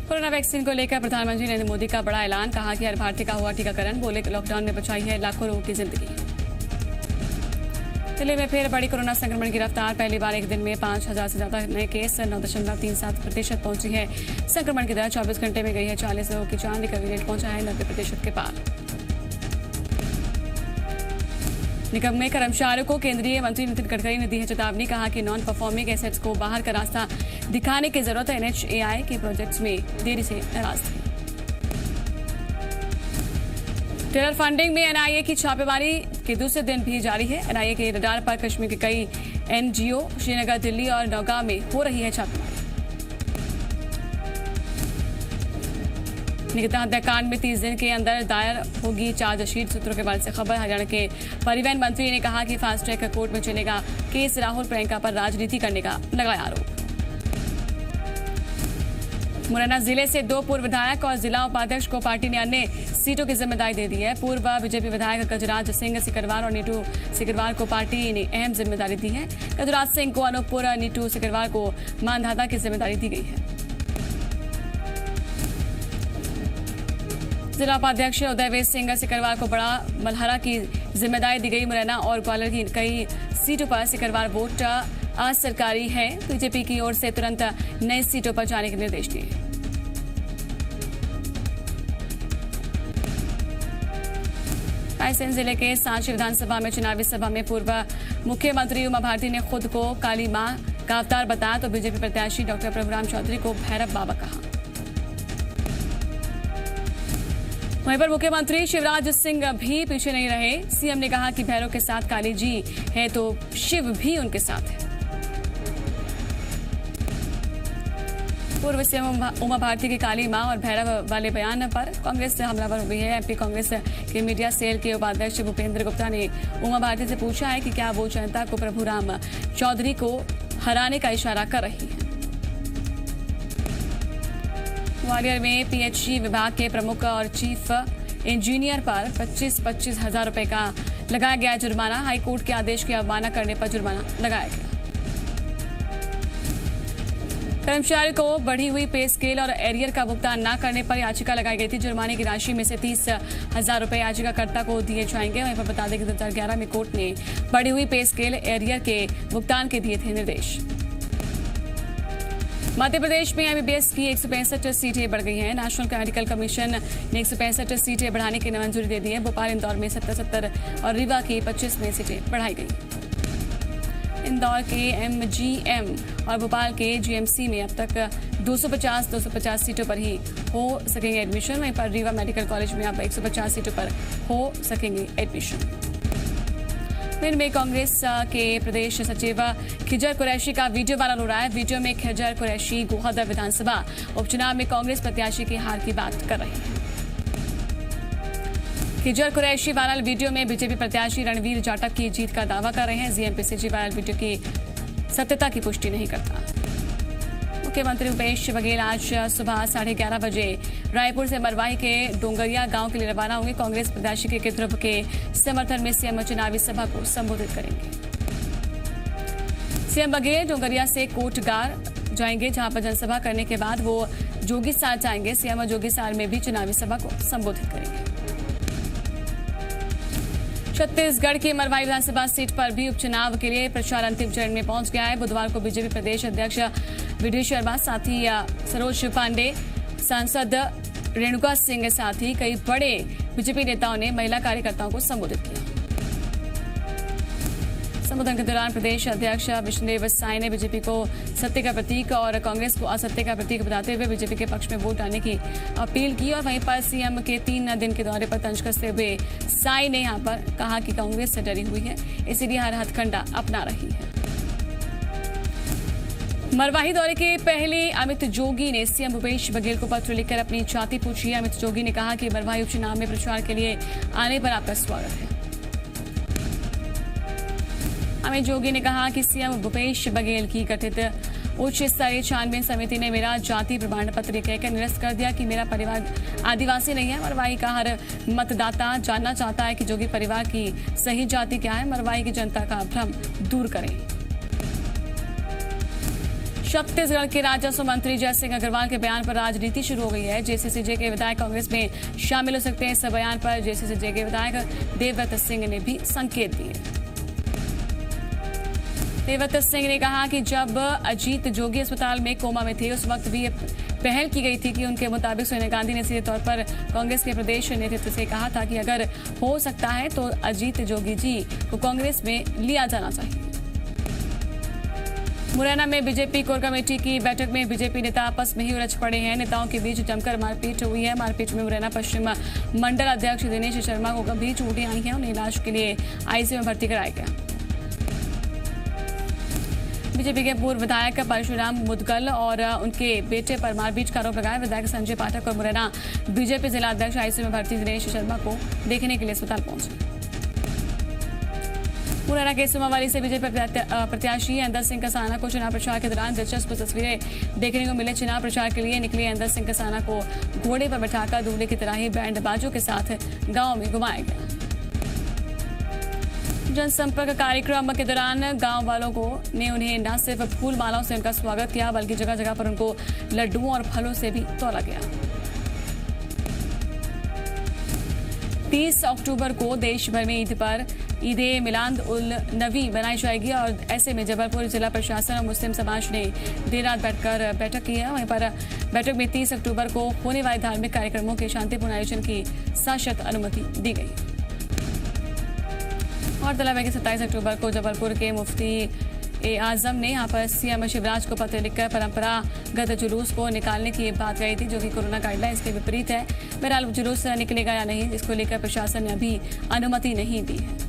Corona vaccine को लेकर प्रधानमंत्री नरेंद्र मोदी का बड़ा ऐलान। कहा कि हर भारतीय का हुआ टीकाकरण। बोले लॉकडाउन में बचाई है लाखों लोगों की जिंदगी। दिल्ली में फिर बड़ी कोरोना संक्रमण की रफ्तार। पहली बार एक दिन में 5,000 से ज्यादा नए केस। 9.37% पहुंची है संक्रमण की दर। 24 घंटे में गई है 40 लोगों की जान। रिकवरी रेट पहुंचा है 90% के पार। निगम में कर्मचारियों को केंद्रीय मंत्री नितिन गडकरी ने दी है चेतावनी। कहा कि नॉन परफॉर्मिंग एसेट्स को बाहर का रास्ता दिखाने की जरूरत है। NHAI के प्रोजेक्ट्स में देरी से नाराज थे। टेरर फंडिंग में NIA की छापेमारी के दूसरे दिन भी जारी है। NIA के रडार पर कश्मीर के कई NGO श्रीनगर, दिल्ली और नौगांव में हो रही है छापेमारी। निकिता हत्याकांड में 30 दिन के अंदर दायर होगी चार्जशीट। सूत्रों के बारे से खबर। हरियाणा के परिवहन मंत्री ने कहा कि फास्ट ट्रैक कोर्ट में चलेगा केस। राहुल प्रियंका पर राजनीति करने का लगाया आरोप। मुरैना जिले से 2 पूर्व विधायक और जिला उपाध्यक्ष को पार्टी ने अन्य सीटों की जिम्मेदारी दे दी है। पूर्व बीजेपी विधायक गजराज सिंह सिकरवार और नीटू सिकरवार को पार्टी ने अहम जिम्मेदारी दी है। गजराज सिंह को अनूपपुर, नीटू सिकरवार को मानधाता की जिम्मेदारी दी गई है। जिला उपाध्यक्ष उदयवीर सिंह सिकरवार को बड़ा मलहरा की जिम्मेदारी दी गई। मुरैना और ग्वालियर की कई सीटों पर सिकरवार वोट असरकारी है। बीजेपी की ओर से तुरंत नई सीटों पर जाने के निर्देश दिए। रायसेन जिले के सांची विधानसभा में चुनावी सभा में पूर्व मुख्यमंत्री उमा भारती ने खुद को काली मां का अवतार बताया तो बीजेपी प्रत्याशी डॉक्टर प्रभुराम चौधरी को भैरव बाबा कहा। वहीं पर मुख्यमंत्री शिवराज सिंह भी पीछे नहीं रहे। सीएम ने कहा कि भैरव के साथ काली जी है तो शिव भी उनके साथ है। पूर्व सीएम उमा भारती की काली मां और भैरव वाले बयान पर कांग्रेस से हमलावर हो गई है। एमपी कांग्रेस के मीडिया सेल के उपाध्यक्ष भूपेंद्र गुप्ता ने उमा भारती से पूछा है कि क्या वो जनता को प्रभुराम चौधरी को हराने का इशारा कर रही है। ग्वालियर में पीएचई विभाग के प्रमुख और चीफ इंजीनियर पर 25-25 हजार रुपए का लगाया गया जुर्माना। हाईकोर्ट के आदेश की अवमानना करने पर जुर्माना लगाया गया। कर्मचारी को बढ़ी हुई पे स्केल और एरियर का भुगतान न करने पर याचिका लगाई गई थी। जुर्माने की राशि में से 30,000 रुपए याचिकाकर्ता को दिए जाएंगे। वहीं पर बता दें कि 2011 में कोर्ट ने बढ़ी हुई पे स्केल एरियर के भुगतान के दिए थे निर्देश। मध्य प्रदेश में MBBS की 165 सीटें बढ़ गई हैं। नेशनल मेडिकल कमीशन ने 165 सीटें बढ़ाने की मंजूरी दे दी है। भोपाल, इंदौर में 70 और रीवा की 25 नई सीटें बढ़ाई गई। इंदौर के MGM और भोपाल के GMC में अब तक 250 सीटों पर ही हो सकेंगे एडमिशन। वहीं पर रीवा मेडिकल कॉलेज में अब 150 सीटों पर हो सकेंगे एडमिशन। भिंड में कांग्रेस के प्रदेश सचिव खिजर कुरैशी का वीडियो वायरल हो रहा है। वीडियो में खिजर कुरैशी गोहद विधानसभा उपचुनाव में कांग्रेस प्रत्याशी की हार की बात कर रहे हैं। खिजर कुरैशी वायरल वीडियो में बीजेपी प्रत्याशी रणवीर जाटव की जीत का दावा कर रहे हैं। GMPCG वायरल वीडियो की सत्यता की पुष्टि नहीं करता। मुख्यमंत्री भूपेश बघेल आज सुबह 11:30 बजे रायपुर से मरवाही के डोंगरिया गांव के लिए रवाना होंगे। कांग्रेस प्रत्याशी के ध्रुव के समर्थन में सीएम चुनावी सभा को संबोधित करेंगे। सीएम बघेल डोंगरिया से कोटगार जाएंगे, जहां पर जनसभा करने के बाद वो जोगीसार जाएंगे। सीएम जोगीसार में भी चुनावी सभा को संबोधित करेंगे। छत्तीसगढ़ की मरवाही विधानसभा सीट पर भी उपचुनाव के लिए प्रचार अंतिम चरण में पहुंच गया है। बुधवार को बीजेपी प्रदेश अध्यक्ष वीडी शर्मा, साथ ही सरोज पांडे, सांसद रेणुका सिंह, साथ ही कई बड़े बीजेपी नेताओं ने महिला कार्यकर्ताओं को संबोधित किया। संबोधन के दौरान प्रदेश अध्यक्ष विष्णुदेव साय ने बीजेपी को सत्य का प्रतीक और कांग्रेस को असत्य का प्रतीक बताते हुए बीजेपी के पक्ष में वोट डालने की अपील की। और वहीं पर सीएम के 3 दिन के दौरे पर तंज कसते हुए साय ने यहां पर कहा कि कांग्रेस से डरी हुई है, इसीलिए हर हथकंडा अपना रही है। मरवाही दौरे के पहले अमित जोगी ने सीएम भूपेश बघेल को पत्र लिखकर अपनी छाती पूछी। अमित जोगी ने कहा कि मरवाही उपचुनाव में प्रचार के लिए आने पर आपका स्वागत है। अमित जोगी ने कहा कि सीएम भूपेश बघेल की गठित उच्च स्तरीय छानबीन समिति ने मेरा जाति प्रमाण पत्र कहकर निरस्त कर दिया कि मेरा परिवार आदिवासी नहीं है। मरवाही का हर मतदाता जानना चाहता है कि जोगी परिवार की सही जाति क्या है। मरवाही की जनता का भ्रम दूर करें। छत्तीसगढ़ के राजस्व मंत्री जय सिंह अग्रवाल के बयान पर राजनीति शुरू हो गई है। जेसीसीजे के विधायक कांग्रेस में शामिल हो सकते हैं। इस बयान पर जेसीसीजे के विधायक देवव्रत सिंह ने भी संकेत दिए। देवव्रत सिंह ने कहा कि जब अजीत जोगी अस्पताल में कोमा में थे, उस वक्त भी ये पहल की गई थी कि उनके मुताबिक सोनिया गांधी ने सीधे तौर पर कांग्रेस के प्रदेश नेतृत्व से कहा था कि अगर हो सकता है तो अजीत जोगी जी को कांग्रेस में लिया जाना चाहिए। मुरैना में बीजेपी कोर कमेटी की बैठक में बीजेपी नेता आपस में ही उलझ पड़े हैं। नेताओं के बीच जमकर मारपीट हुई है। मारपीट में मुरैना पश्चिम मंडल अध्यक्ष दिनेश शर्मा को गंभीर चोटें आई हैं। उन्हें इलाज के लिए आईसीयू में भर्ती कराया गया। बीजेपी के पूर्व विधायक परशुराम मुदगल और उनके बेटे पर मारपीट का आरोप लगाया। विधायक संजय पाठक और मुरैना बीजेपी जिला अध्यक्ष आईसीयू में भर्ती दिनेश शर्मा को देखने के लिए अस्पताल पहुंचे। मुरैना के सुमावाली से बीजेपी प्रत्याशी अंदर सिंह कसाना को चुनाव प्रचार के दौरान दिलचस्प तस्वीरें देखने को मिले। चुनाव प्रचार के लिए निकले अंदर सिंह कसाना को घोड़े पर बैठाकर दूल्हे की तरह ही बैंड बाजों के साथ गांव में घुमाया गया। जनसंपर्क कार्यक्रम के दौरान गांव वालों को ने उन्हें न सिर्फ फूल मालाओं से उनका स्वागत किया, बल्कि जगह जगह पर उनको लड्डुओं और फलों से भी तौला गया। 30 अक्टूबर को देश भर में ईद मिलाद उल नबी मनाई जाएगी और ऐसे में जबलपुर जिला प्रशासन और मुस्लिम समाज ने देर रात बैठकर बैठक की है। वहीं पर बैठक में 30 अक्टूबर को होने वाले धार्मिक कार्यक्रमों के शांतिपूर्ण आयोजन की सशर्त अनुमति दी गई। और गौरतलब है कि 27 अक्टूबर को जबलपुर के मुफ्ती आजम ने यहाँ पर सीएम शिवराज को पत्र लिखकर परंपरागत जुलूस को निकालने की बात कही थी, जो कि कोरोना गाइडलाइंस के विपरीत है। बहरहाल जुलूस निकलेगा या नहीं, जिसको लेकर प्रशासन ने अभी अनुमति नहीं दी है।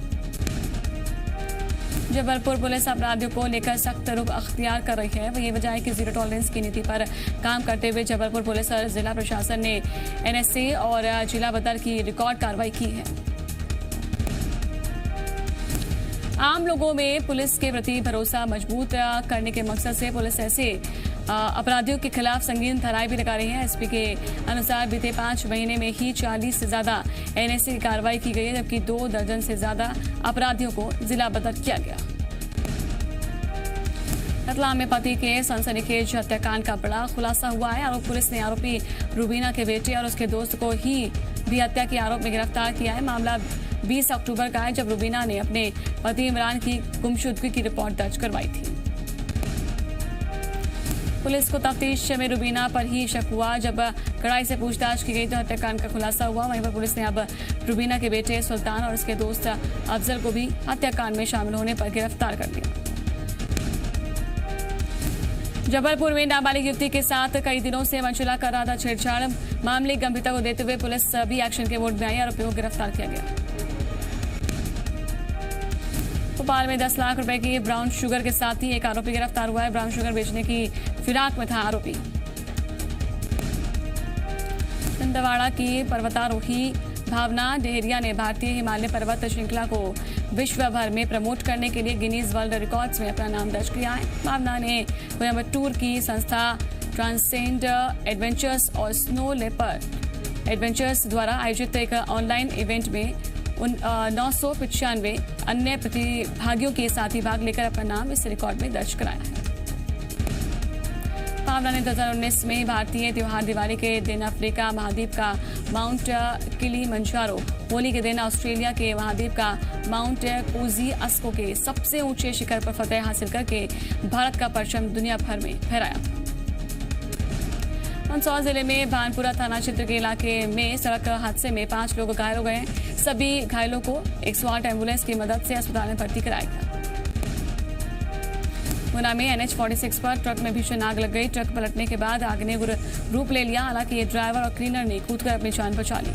जबलपुर पुलिस अपराधियों को लेकर सख्त रुख अख्तियार कर रही है। वही वजह है कि जीरो टॉलरेंस की नीति पर काम करते हुए जबलपुर पुलिस और जिला प्रशासन ने एनएसए और जिला बदर की रिकॉर्ड कार्रवाई की है। आम लोगों में पुलिस के प्रति भरोसा मजबूत करने के मकसद से पुलिस ऐसे अपराधियों के खिलाफ संगीन धाराएं भी लगा रही है। एसपी के अनुसार बीते 5 महीने में ही 40 से ज्यादा एनएसए की कार्रवाई की गई है, जबकि 2 दर्जन से ज्यादा अपराधियों को जिला बदर किया गया। रतलाम में पति के सनसनीखेज हत्याकांड का बड़ा खुलासा हुआ है। पुलिस ने आरोपी रूबीना के बेटे और उसके दोस्त को ही भी हत्या के आरोप में गिरफ्तार किया है। मामला 20 अक्टूबर का है, जब रूबीना ने अपने पति इमरान की गुमशुदगी की रिपोर्ट दर्ज करवाई थी। पुलिस को तफ्तीश में रूबीना पर ही शक हुआ। जब कड़ाई से पूछताछ की गई तो हत्याकांड का खुलासा हुआ। वहीं पर पुलिस ने अब रूबीना के बेटे सुल्तान और उसके दोस्त अफजल को भी हत्याकांड में शामिल होने पर गिरफ्तार कर लिया। जबलपुर में नाबालिग युवती के साथ कई दिनों से मंचुला कर रहा था छेड़छाड़। मामले की गंभीरता को देते हुए पुलिस भी एक्शन के मोड में आई। आरोपियों को गिरफ्तार किया गया। भोपाल में 10 लाख रुपए की ब्राउन शुगर के साथ ही एक आरोपी गिरफ्तार हुआ है। ब्राउन शुगर बेचने की फिराक में था आरोपी। दंतेवाड़ा की पर्वतारोही भावना डेहरिया ने भारतीय हिमालय पर्वत श्रृंखला को विश्व भर में प्रमोट करने के लिए गिनीज वर्ल्ड रिकॉर्ड्स में अपना नाम दर्ज किया है। भावना ने कोयम्बटूर की संस्था ट्रांसेंड एडवेंचर्स और स्नो लेपर्ड एडवेंचर्स द्वारा आयोजित एक ऑनलाइन इवेंट में 995 अन्य प्रतिभागियों के साथ ही भाग लेकर अपना नाम इस रिकॉर्ड में दर्ज कराया है। भावना ने 2019 में भारतीय त्योहार दिवाली के दिन अफ्रीका महाद्वीप का माउंट किलिमंजारो, होली के दिन ऑस्ट्रेलिया के महाद्वीप का माउंट कोजी अस्को के सबसे ऊंचे शिखर पर फतह हासिल करके भारत का परचम दुनिया भर में फहराया था। मंदसौर जिले में भानपुरा थाना क्षेत्र के इलाके में सड़क हादसे में 5 लोग घायल हो गए। सभी घायलों को 108 एम्बुलेंस की मदद से अस्पताल में भर्ती कराया गया। गुना में NH46 पर ट्रक में भीषण आग लग गई। ट्रक पलटने के बाद आग ने रूप ले लिया। हालांकि ये ड्राइवर और क्लीनर ने कूदकर अपनी जान बचा ली।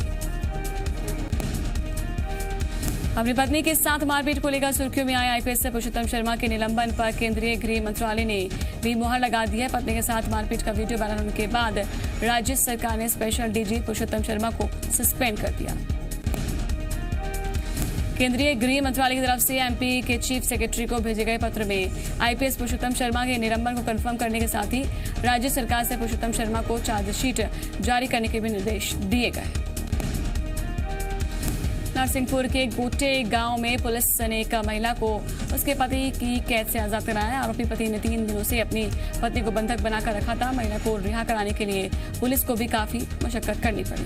अपनी पत्नी के साथ मारपीट को लेकर सुर्खियों में आए आईपीएस पुरुषोत्तम शर्मा के निलंबन पर केंद्रीय गृह मंत्रालय ने भी मुहर लगा दी है। पत्नी के साथ मारपीट का वीडियो वायरल होने के बाद राज्य सरकार ने स्पेशल डीजी पुरुषोत्तम शर्मा को सस्पेंड कर दिया। केंद्रीय गृह मंत्रालय की तरफ से एमपी के चीफ सेक्रेटरी को भेजे गए पत्र में आईपीएस पुरुषोत्तम शर्मा के निलंबन को कंफर्म करने के साथ ही राज्य सरकार से पुरुषोत्तम शर्मा को चार्जशीट जारी करने के भी निर्देश दिए गए। नरसिंहपुर के गोटे गांव में पुलिस ने एक महिला को उसके पति की कैद से आजाद कराया। आरोपी पति ने 3 दिनों से अपनी पत्नी को बंधक बनाकर रखा था। महिला को रिहा कराने के लिए पुलिस को भी काफी मशक्कत करनी पड़ी।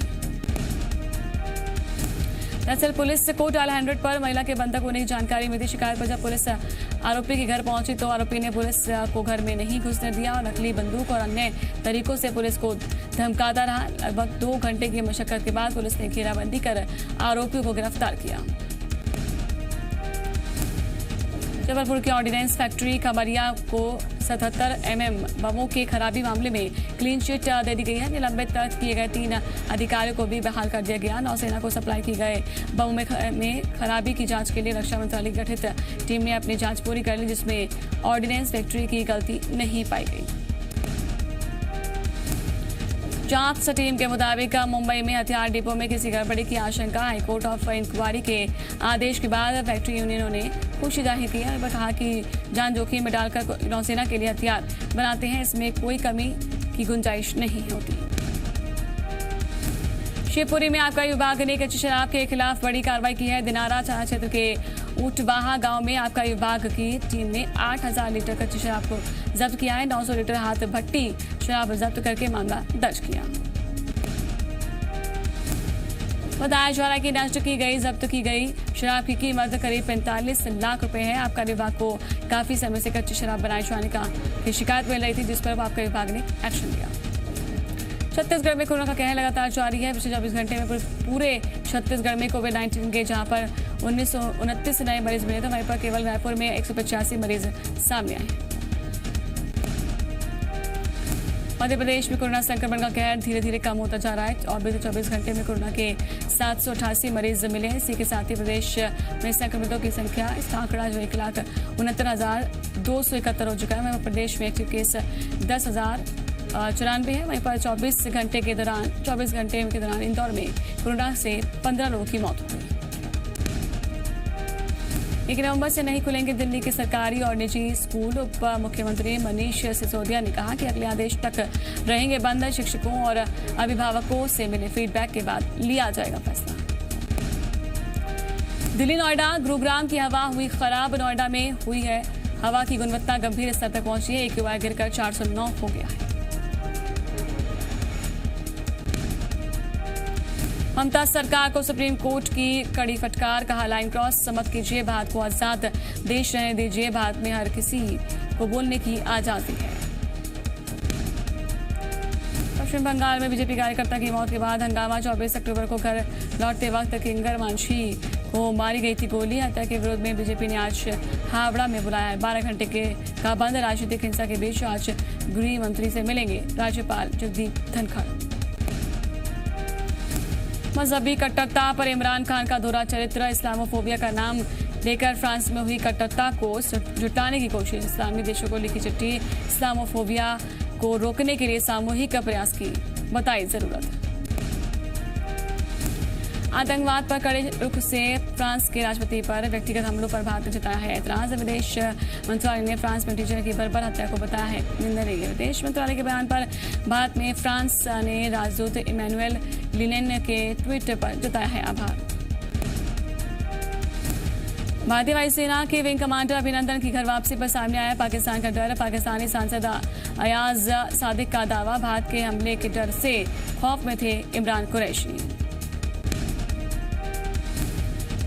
दरअसल पुलिस को डायल 100 पर महिला के बंधक होने की जानकारी मिली। शिकायत पर जब पुलिस आरोपी के घर पहुंची तो आरोपी ने पुलिस को घर में नहीं घुसने दिया और नकली बंदूक और अन्य तरीकों से पुलिस को धमकाता रहा। लगभग 2 घंटे की मशक्कत के बाद पुलिस ने घेराबंदी कर आरोपियों को गिरफ्तार किया। जबलपुर की ऑर्डिनेंस फैक्ट्री खमरिया को 77 mm बमों के खराबी मामले में क्लीन चिट दे दी गई है। निलंबित किए गए 3 अधिकारियों को भी बहाल कर दिया गया। नौसेना को सप्लाई की गए बमों में खराबी की जांच के लिए रक्षा मंत्रालय की गठित टीम ने अपनी जांच पूरी कर ली, जिसमें ऑर्डिनेंस फैक्ट्री की गलती नहीं पाई गई। जांच टीम के मुताबिक मुंबई में हथियार डिपो में किसी गड़बड़ी की आशंका। हाईकोर्ट ऑफ इंक्वायरी के आदेश के बाद फैक्ट्री यूनियनों ने खुशी जाहिर की है और कहा कि जान जोखिम में डालकर नौसेना के लिए हथियार बनाते हैं, इसमें कोई कमी की गुंजाइश नहीं होती। शिवपुरी में आबकारी विभाग ने कच्ची शराब के खिलाफ बड़ी कार्रवाई की है। दिनारा थाना क्षेत्र के ऊटवाहा गांव में आबकारी विभाग की टीम ने 8000 लीटर कच्ची शराब को जब्त किया है। 900 लीटर हाथ भट्टी शराब जब्त करके मामला दर्ज किया। बताया जा रहा है कि नष्ट की गई जब्त की गई शराब की कीमत करीब 45 लाख रुपए है। आबकारी विभाग को काफी समय से कच्ची शराब बनाए जाने की शिकायत मिल रही थी, जिस पर आबकारी विभाग ने एक्शन लिया। छत्तीसगढ़ में कोरोना का कहर लगातार जारी है। पिछले 24 घंटे में पूरे छत्तीसगढ़ में कोविड-19 के जहां पर 1929 नए मरीज मिले थे, वहीं पर केवल रायपुर में 185 मरीज सामने आए। मध्य प्रदेश में कोरोना संक्रमण का कहर धीरे धीरे कम होता जा रहा है और बीते 24 घंटे में कोरोना के 788 मरीज मिले हैं। इसी के साथ ही प्रदेश में संक्रमितों की संख्या इसका आंकड़ा जो 1,69,271 हो चुका है। वहीं प्रदेश में एक्टिव केस 10,094 है। वहीं पर 24 घंटे के दौरान इंदौर में कोरोना से 15 लोगों की मौत हो गई। 1 नवंबर से नहीं खुलेंगे दिल्ली के सरकारी और निजी स्कूल। उप मुख्यमंत्री मनीष सिसोदिया ने कहा कि अगले आदेश तक रहेंगे बंद। शिक्षकों और अभिभावकों से मिले फीडबैक के बाद लिया जाएगा फैसला। दिल्ली नोएडा गुरुग्राम की हवा हुई खराब। नोएडा में हुई है हवा की गुणवत्ता गंभीर स्तर तक पहुंची है। AQI गिरकर 409 हो गया है। ममता सरकार को सुप्रीम कोर्ट की कड़ी फटकार। कहा लाइन क्रॉस मत कीजिए, भारत को आजाद देश रहने दीजिए। भारत में हर किसी को बोलने की आजादी है। पश्चिम बंगाल में बीजेपी कार्यकर्ता की मौत के बाद हंगामा। 24 अक्टूबर को घर लौटते वक्त किंगर मांझी को मारी गई थी गोली। हत्या के विरोध में बीजेपी ने आज हावड़ा में बुलाया 12 घंटे का बंद। राजनीतिक हिंसा के बीच आज गृह मंत्री से मिलेंगे राज्यपाल जगदीप धनखड़। मजहबी कट्टरता पर इमरान खान का दोहरा चरित्र। इस्लामोफोबिया का नाम लेकर फ्रांस में हुई कट्टरता को जुटाने की कोशिश। इस्लामी देशों को लिखी चिट्ठी। इस्लामोफोबिया को रोकने के लिए सामूहिक प्रयास की बताई जरूरत। आतंकवाद पर कड़े रुख से फ्रांस के राष्ट्रपति पर व्यक्तिगत हमलों पर भारत ने जताया है ऐतराज। विदेश मंत्रालय ने फ्रांस में टीचर की बर्बर हत्या को बताया है निंदनीय। विदेश मंत्रालय के बयान पर भारत में फ्रांस ने राजदूत इमैनुएल लिनेन के ट्वीट पर जताया है आभार। भारतीय वायुसेना के विंग कमांडर अभिनंदन की घर वापसी पर सामने आया पाकिस्तान का डर। पाकिस्तानी सांसद अयाज सादिक का दावा। भारत के हमले के डर से खौफ में थे इमरान कुरैशी।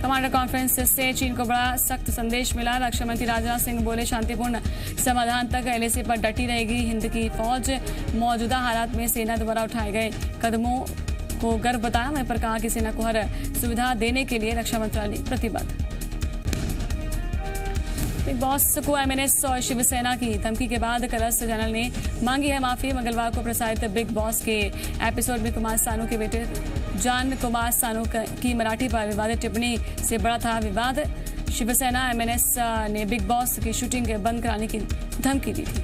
कमांडर कॉन्फ्रेंस से चीन को बड़ा सख्त संदेश मिला। रक्षा मंत्री राजनाथ सिंह बोले शांतिपूर्ण समाधान तक LAC पर डटी रहेगी हिंद की फौज। मौजूदा हालात में सेना द्वारा उठाए गए कदमों को गर्व बताया। वहीं पर कहा कि सेना को हर सुविधा देने के लिए रक्षा मंत्रालय प्रतिबद्ध। बिग बॉस को MNS और शिवसेना की धमकी के बाद कलर्स चैनल ने मांगी है माफी। मंगलवार को प्रसारित बिग बॉस के एपिसोड में कुमार सानू के बेटे जान कुमार सानू की मराठी पर विवादित टिप्पणी से बड़ा था विवाद। शिवसेना MNS ने बिग बॉस की शूटिंग बंद कराने की धमकी दी थी।